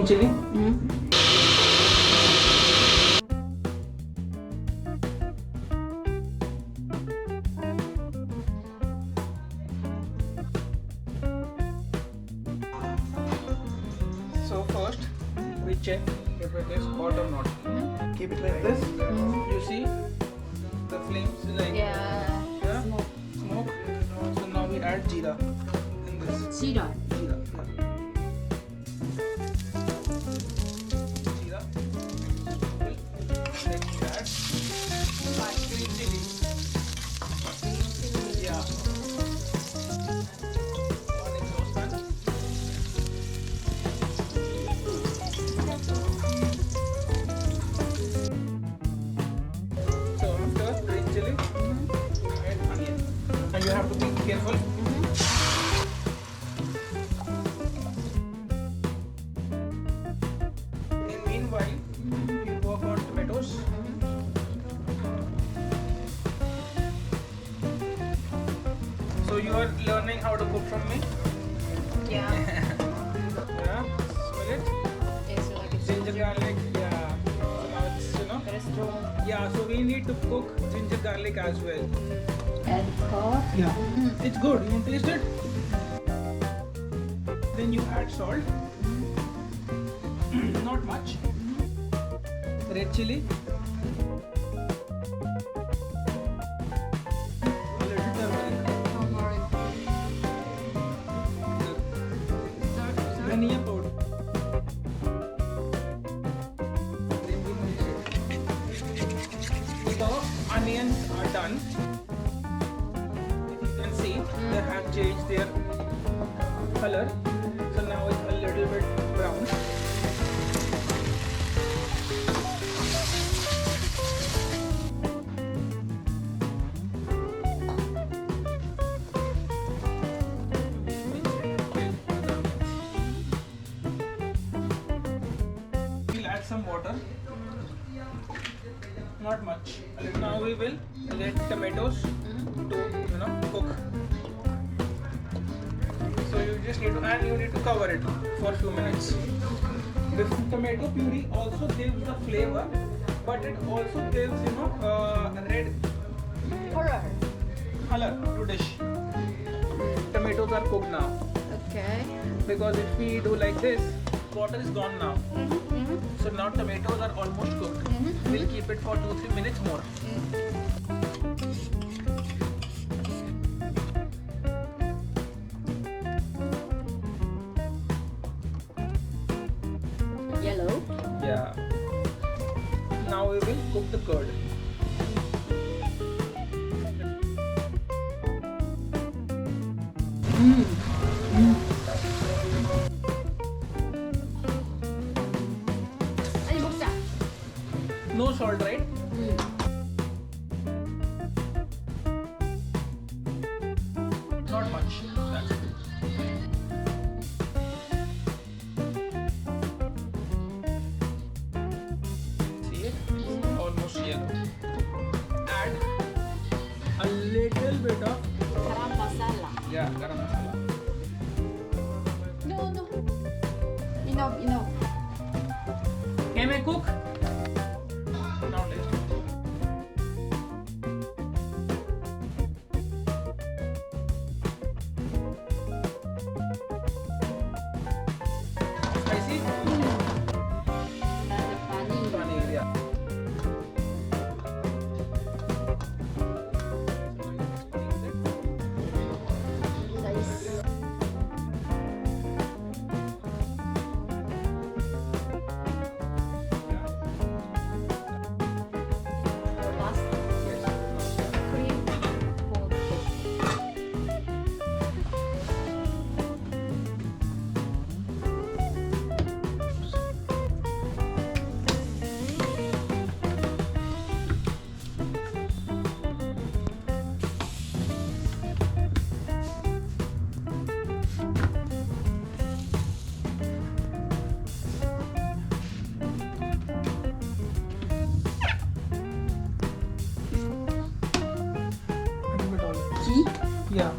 green chili. So first we check if it is hot or not. Keep it like this. You see the flames like Yeah. smoke. So now we add jeera in this. Jeera. Jeera. Jeera. Then we add green chili. Yeah. One is saucepan. So after green chili, add onion. And you have to be careful. In meanwhile, you work on tomatoes. So you are learning how to cook from me. Yeah. Yeah. Smell it. It's like it's Ginger garlic. Yeah. So now it's very strong. Yeah. So we need to cook ginger garlic as well. And hot. Yeah. It's good. You want to taste it? Then you add salt. Not much. Red chili. A little turmeric. Dhania powder. Then we mix it. So onions are done. If you can see, they have changed their color. So now it's a little bit brown. We'll add some water. Not much. Now we will let tomatoes to cook. So you just need to, and you need to cover it for a few minutes. This tomato puree also gives the flavor, but it also gives red color to dish. Tomatoes are cooked now. Okay. Because if we do like this, water is gone now. So now tomatoes are almost cooked. We'll keep it for 2-3 minutes more. Yellow. Yeah. Now we will cook the curd. 아니 먹자. No salt, right? Not much. That's it. See it? Almost yellow. Add a little bit of Garam masala. garam masala. No. Enough. Can I cook? Now taste it. Spicy? And the paneer. Paneer, yeah. Nice. Last cream for cake. A little bit olive. Ghee. Yeah.